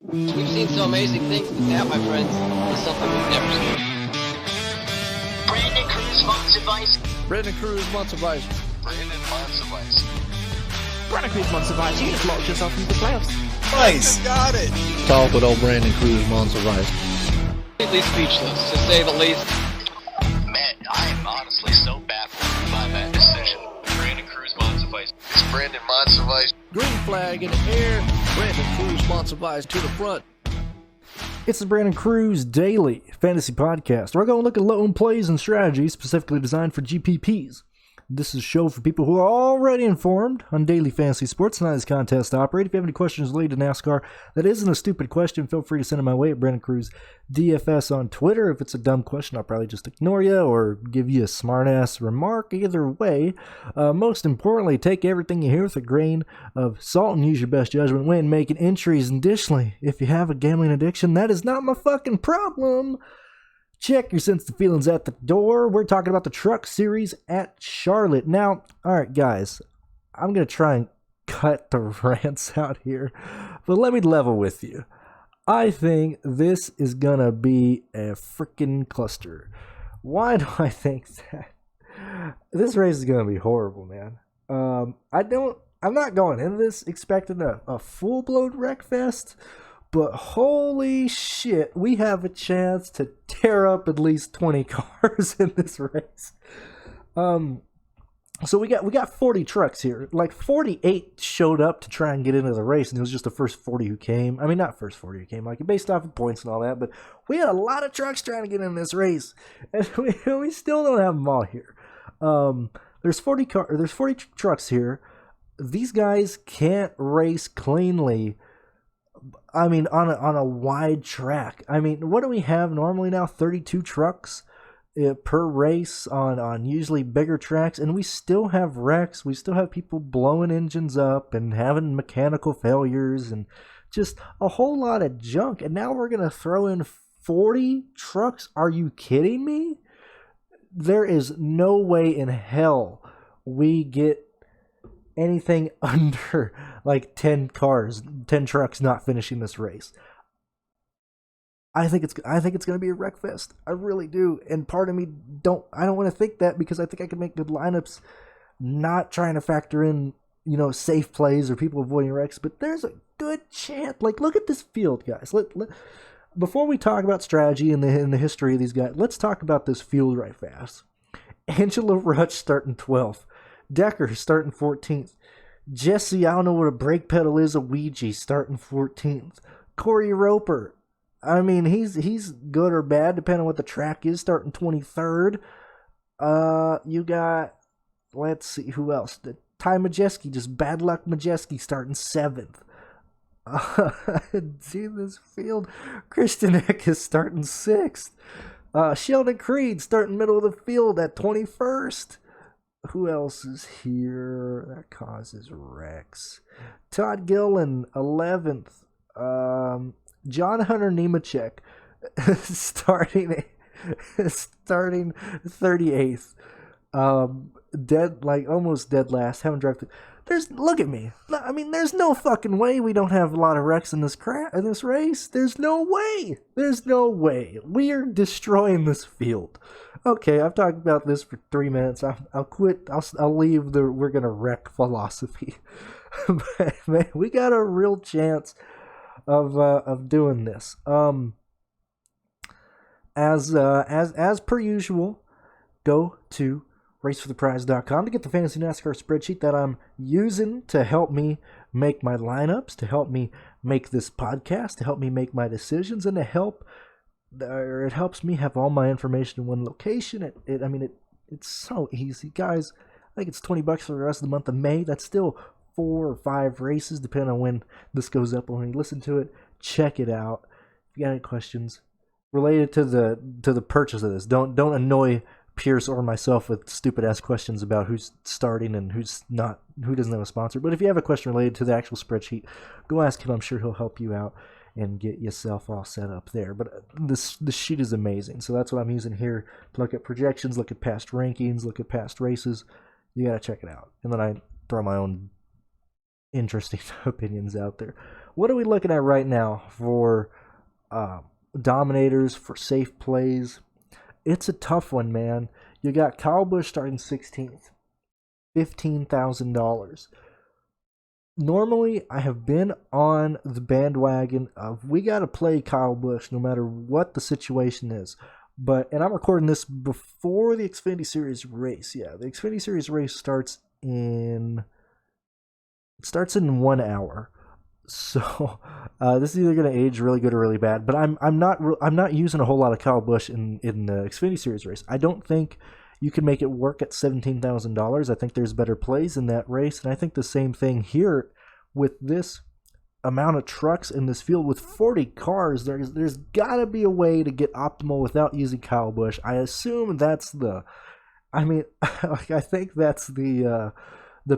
We've seen some amazing things, but that, my friends, is something we've never seen. Brandon Cruz wants advice. Brandon Cruz wants advice. Brandon wants advice. Brandon Cruz wants advice. You just locked yourself into the playoffs. Nice. Got it. Talk with old Brandon Cruz wants advice. Completely speechless, to say the least. Man, I am honestly so baffled by that decision. Brandon Cruz wants advice. It's Brandon wants advice. Green flag in the air. Brandon Cruz wants advice to the front. It's the Brandon Cruz Daily Fantasy Podcast, where I go and look at low plays and strategies specifically designed for GPPs. This is a show for people who are already informed on daily fantasy sports and how this contest operates. If you have any questions related to NASCAR that isn't a stupid question, feel free to send them my way at BrandonCruzDFS on Twitter. If it's a dumb question, I'll probably just ignore you or give you a smart-ass remark. Either way, most importantly, take everything you hear with a grain of salt and use your best judgment when making entries. Additionally, if you have a gambling addiction, that is not my fucking problem. Check your sensitive feelings at the door. We're talking about the Truck Series at Charlotte. Now, all right, guys, I'm going to try and cut the rants out here, but let me level with you. I think this is going to be a freaking cluster. Why do I think that? This race is going to be horrible, man. I'm not going into this expecting a full-blown wreck fest, but holy shit, we have a chance to tear up at least 20 cars in this race. So we got 40 trucks here. Like 48 showed up to try and get into the race, and it was just the first 40 who came. I mean, not first 40 who came, like based off of points and all that, but we had a lot of trucks trying to get in this race, and we still don't have them all here. There's 40 trucks here. These guys can't race cleanly. I mean, on a wide track. I mean, what do we have normally now? 32 trucks per race on usually bigger tracks, and we still have wrecks. We still have people blowing engines up and having mechanical failures and just a whole lot of junk. And now we're going to throw in 40 trucks? Are you kidding me? There is no way in hell we get anything under like 10 trucks not finishing this race. I think it's going to be a wreck fest. I really do. And part of me I don't want to think that, because I think I can make good lineups not trying to factor in, safe plays or people avoiding wrecks, but there's a good chance. Like, look at this field, guys. Before we talk about strategy and the history of these guys, let's talk about this field right fast. Angela Rutsch starting 12th. Decker starting 14th. Jesse, I don't know what a brake pedal is, a Ouija, starting 14th. Corey Roper, I mean, he's good or bad, depending on what the track is, starting 23rd. You got, let's see, who else? Ty Majeski, just bad luck Majeski, starting 7th. See this field? Christian Eck is starting 6th. Sheldon Creed starting middle of the field at 21st. Who else is here that causes wrecks? Todd Gillen, 11th. John Hunter Nemechek starting 38th. Almost dead last. Haven't drafted. Look at me. I mean, there's no fucking way we don't have a lot of wrecks in this race. There's no way. There's no way. We are destroying this field. Okay, I've talked about this for 3 minutes. I'll quit. I'll leave the we're gonna wreck philosophy. But man, we got a real chance of doing this. As per usual, go to racefortheprize.com to get the fantasy NASCAR spreadsheet that I'm using to help me make my lineups, to help me make this podcast, to help me make my decisions, and it helps me have all my information in one location. It's so easy, guys. I think it's $20 for the rest of the month of May. That's still 4 or 5 races, depending on when this goes up or when you listen to it. Check it out. If you got any questions related to the purchase of this, don't annoy Pierce or myself with stupid ass questions about who's starting and who's not, who doesn't have a sponsor. But if you have a question related to the actual spreadsheet, go ask him. I'm sure he'll help you out and get yourself all set up there. But the sheet is amazing, so that's what I'm using here to look at projections, look at past rankings, look at past races. You gotta check it out. And then I throw my own interesting opinions out there. What are we looking at right now for dominators, for safe plays? It's a tough one, man. You got Kyle Busch starting 16th, $15,000. Normally, I have been on the bandwagon of we got to play Kyle Busch no matter what the situation is. And I'm recording this before the Xfinity Series race. Yeah, the Xfinity Series race starts in 1 hour. So this is either going to age really good or really bad. But I'm not using a whole lot of Kyle Busch in the Xfinity Series race. I don't think you can make it work at $17,000. I think there's better plays in that race, and I think the same thing here with this amount of trucks in this field with 40 cars. There's got to be a way to get optimal without using Kyle Busch. I assume that's I think that's the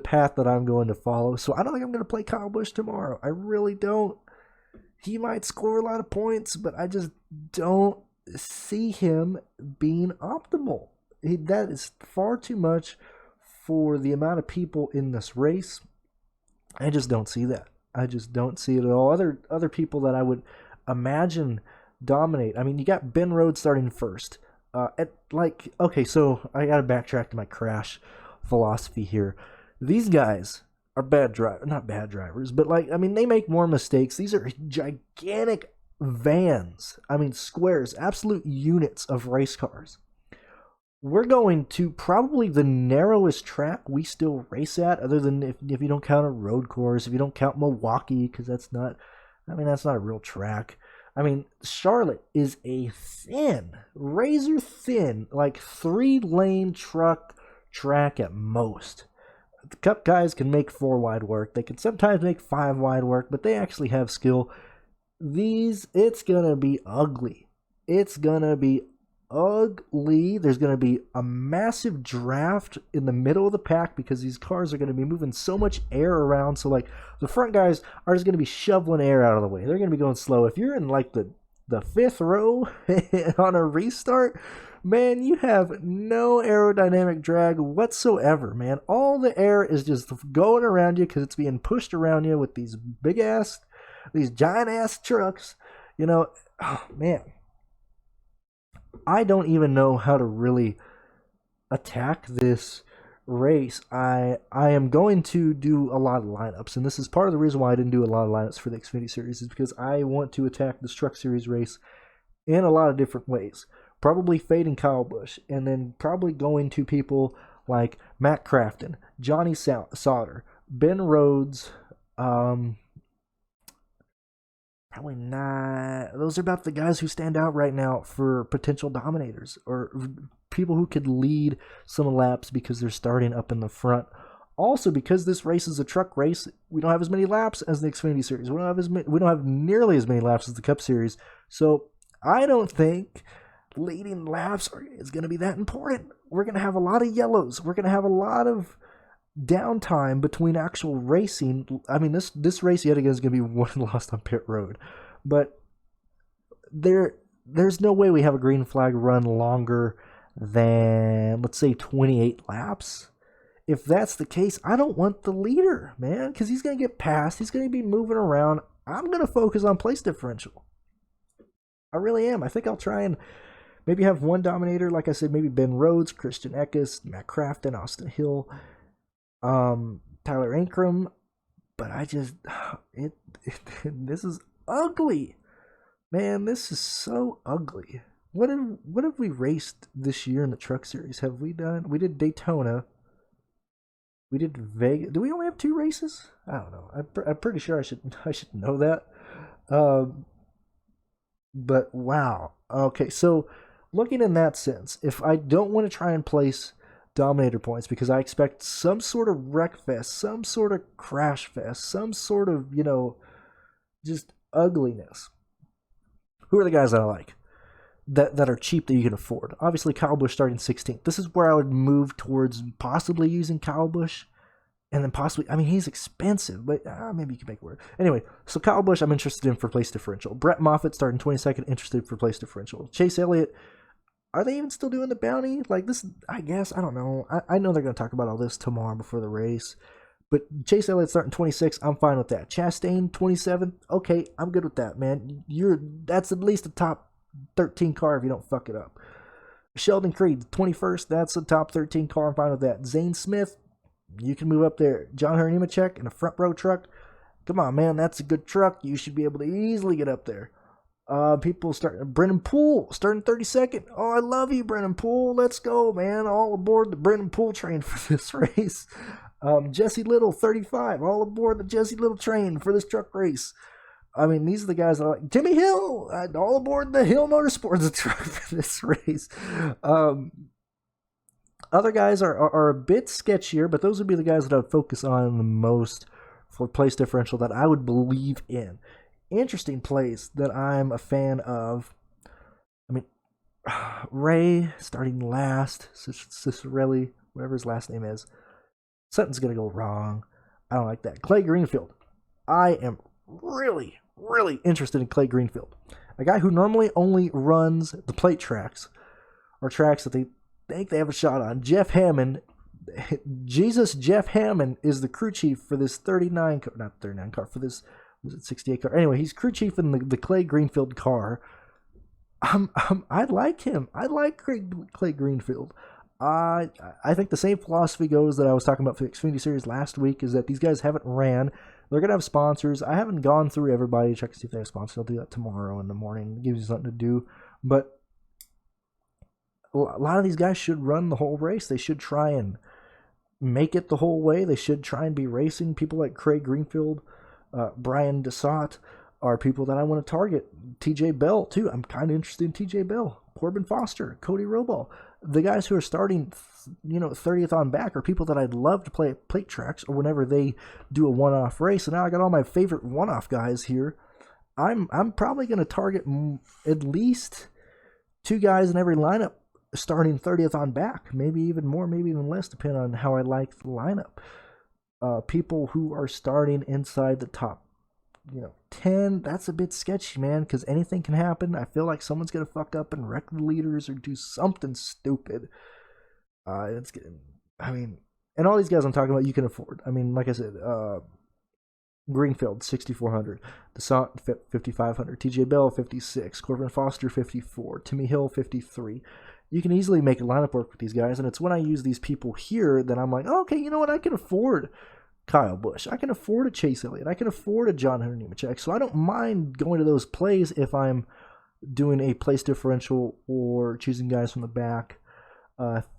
path that I'm going to follow. So I don't think I'm going to play Kyle Busch tomorrow. I really don't. He might score a lot of points, but I just don't see him being optimal. That is far too much for the amount of people in this race. I just don't see that. I just don't see it at all. Other people that I would imagine dominate. I mean, you got Ben Rhodes starting first. Okay, so I got to backtrack to my crash philosophy here. These guys are not bad drivers, but they make more mistakes. These are gigantic vans. I mean, squares, absolute units of race cars. We're going to probably the narrowest track we still race at, other than if you don't count a road course, if you don't count Milwaukee, because that's not a real track. I mean, Charlotte is a razor thin, 3-lane truck track at most. The Cup guys can make 4 wide work. They can sometimes make 5 wide work, but they actually have skill. It's going to be ugly. It's going to be ugly. There's going to be a massive draft in the middle of the pack because these cars are going to be moving so much air around. So the front guys are just going to be shoveling air out of the way. They're going to be going slow. If you're in the 5th row on a restart, man, you have no aerodynamic drag whatsoever, man. All the air is just going around you because it's being pushed around you with these giant ass trucks. Oh man. I don't even know how to really attack this race. I am going to do a lot of lineups, and this is part of the reason why I didn't do a lot of lineups for the Xfinity Series, is because I want to attack this Truck Series race in a lot of different ways. Probably fading Kyle Busch, and then probably going to people like Matt Crafton, Johnny Sauter, Ben Rhodes, probably not. Those are about the guys who stand out right now for potential dominators or people who could lead some laps because they're starting up in the front. Also, because this race is a truck race, we don't have as many laps as the Xfinity Series. We don't have nearly as many laps as the Cup Series. So I don't think leading laps is going to be that important. We're going to have a lot of yellows. We're going to have a lot of downtime between actual racing. I mean, this race yet again is going to be won and lost on pit road, but there's no way we have a green flag run longer than, let's say, 28 laps. If that's the case, I don't want the leader, man, because he's going to get passed. He's going to be moving around. I'm going to focus on place differential. I really am. I think I'll try and maybe have one dominator, like I said, maybe Ben Rhodes, Christian Eckes, Matt Crafton, Austin Hill, Tyler Ankrum, but this is ugly, man. This is so ugly. What have we raced this year in the Truck Series? We did Daytona, we did Vegas. Do we only have 2 races? I don't know. I'm pretty sure I should know that. But wow. Okay, so looking in that sense, if I don't want to try and place Dominator points because I expect some sort of wreck fest, some sort of crash fest, some sort of, just ugliness. Who are the guys that I like that are cheap that you can afford? Obviously, Kyle Busch starting 16th. This is where I would move towards possibly using Kyle Busch. And then possibly, he's expensive, but maybe you can make it work. Anyway, so Kyle Busch, I'm interested in for place differential. Brett Moffitt starting 22nd, interested for place differential. Chase Elliott, are they even still doing the bounty? This, I guess, I don't know. I know they're going to talk about all this tomorrow before the race. But Chase Elliott starting 26, I'm fine with that. Chastain 27, okay, I'm good with that, man. That's at least a top 13 car if you don't fuck it up. Sheldon Creed 21st, that's a top 13 car. I'm fine with that. Zane Smith, you can move up there. John Hunter Nemechek in a front row truck. Come on, man, that's a good truck. You should be able to easily get up there. People starting. Brennan Poole starting 32nd. Oh, I love you, Brennan Poole. Let's go, man. All aboard the Brennan Poole train for this race. Jesse Little 35. All aboard the Jesse Little train for this truck race. I mean, these are the guys that I like. Timmy Hill, all aboard the Hill Motorsports truck for this race. Other guys are a bit sketchier, but those would be the guys that I would focus on the most for place differential that I would believe in. Interesting place that I'm a fan of. I mean, Ray starting last, Cicerelli, whatever his last name is. Something's going to go wrong. I don't like that. Clay Greenfield. I am really, really interested in Clay Greenfield. A guy who normally only runs the plate tracks or tracks that they think they have a shot on. Jeff Hammond. Jeff Hammond is the crew chief for this 39 car, not 39 car, for this, was it 68 car? Anyway, he's crew chief in the Clay Greenfield car. I like him. I like Clay Greenfield. I think the same philosophy goes that I was talking about for the Xfinity Series last week, is that these guys haven't ran. They're going to have sponsors. I haven't gone through everybody to check to see if they have sponsors. I'll do that tomorrow in the morning. It gives you something to do. But a lot of these guys should run the whole race. They should try and make it the whole way. They should try and be racing. People like Craig Greenfield, Brian Desat are people that I want to target. TJ Bell, too. I'm kind of interested in TJ Bell. Corbin Foster, Cody Robal. The guys who are starting, 30th on back are people that I'd love to play at plate tracks or whenever they do a one-off race. And now I got all my favorite one-off guys here. I'm probably going to target at least 2 guys in every lineup starting 30th on back. Maybe even more, maybe even less, depending on how I like the lineup. People who are starting inside the top 10, that's a bit sketchy, man, because anything can happen. I feel like someone's going to fuck up and wreck the leaders or do something stupid. And all these guys I'm talking about, you can afford. I mean, like I said, Greenfield, 6,400. Desant, 5,500. TJ Bell, 56. Corbin Foster, 54. Timmy Hill, 53. You can easily make a lineup work with these guys, and it's when I use these people here that I'm like, okay, you know what, I can afford Kyle Busch. I can afford a Chase Elliott. I can afford a John Hunter Nemechek. So I don't mind going to those plays if I'm doing a place differential or choosing guys from the back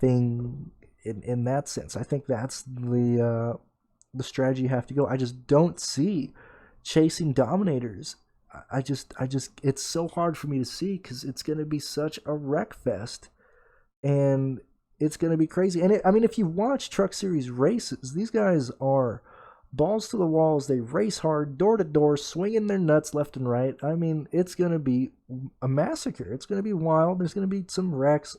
thing in that sense. I think that's the strategy you have to go. I just don't see chasing Dominators. I just it's so hard for me to see because it's going to be such a wreck fest. And it's going to be crazy. And if you watch Truck Series races, these guys are balls to the walls. They race hard, door to door, swinging their nuts left and right. I mean, it's going to be a massacre. It's going to be wild. There's going to be some wrecks.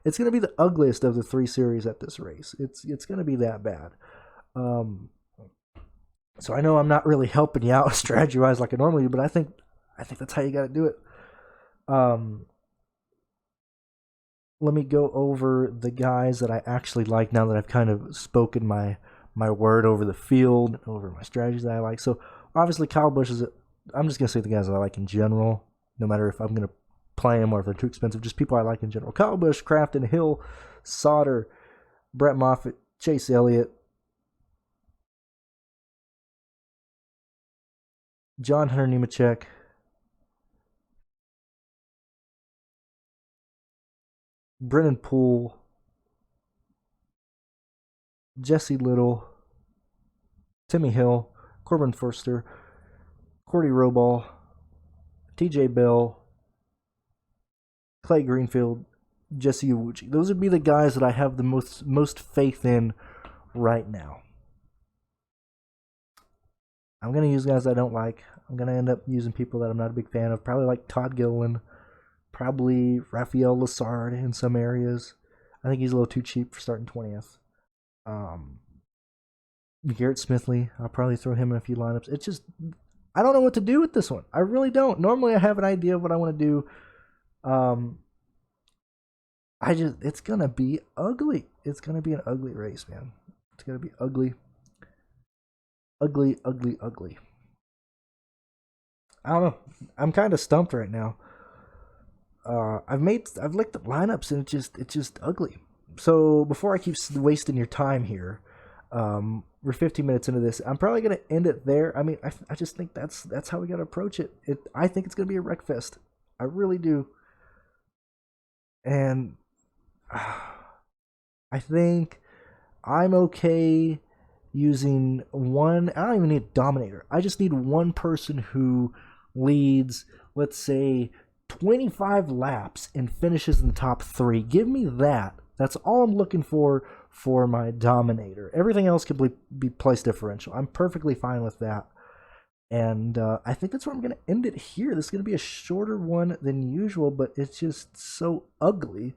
It's going to be the ugliest of the 3 series at this race. It's going to be that bad. So I know I'm not really helping you out strategy-wise like I normally do, but I think that's how you got to do it. Let me go over the guys that I actually like now that I've kind of spoken my word over the field, over my strategies that I like. So obviously Kyle Busch I'm just going to say the guys that I like in general, no matter if I'm going to play them or if they're too expensive, just people I like in general. Kyle Busch, Crafton, Hill, Sauter, Brett Moffitt, Chase Elliott, John Hunter Nemechek, Brennan Poole, Jesse Little, Timmy Hill, Corbin Forster, Cody Robal, TJ Bell, Clay Greenfield, Jesse Iwuji. Those would be the guys that I have the most faith in right now. I'm going to use guys I don't like. I'm going to end up using people that I'm not a big fan of. Probably like Todd Gilliland. Probably Rafael Lessard in some areas. I think he's a little too cheap for starting 20th. Garrett Smithley. I'll probably throw him in a few lineups. It's just, I don't know what to do with this one. I really don't. Normally I have an idea of what I want to do. It's going to be ugly. It's going to be an ugly race, man. It's going to be ugly. ugly, ugly, ugly. I don't know. I'm kind of stumped right now. I've looked at lineups and it's just ugly. So before I keep wasting your time here, we're 15 minutes into this. I'm probably gonna end it there. I mean, I just think that's how we gotta approach it. I think it's gonna be a wreck fest. I really do. And I think I'm okay using one. I don't even need a Dominator. I just need one person who leads, let's say, 25 laps and finishes in the top 3. Give me that. That's all I'm looking for my Dominator. Everything else can be place differential. I'm perfectly fine with that. And I think that's where I'm going to end it here. This is going to be a shorter one than usual, but it's just so ugly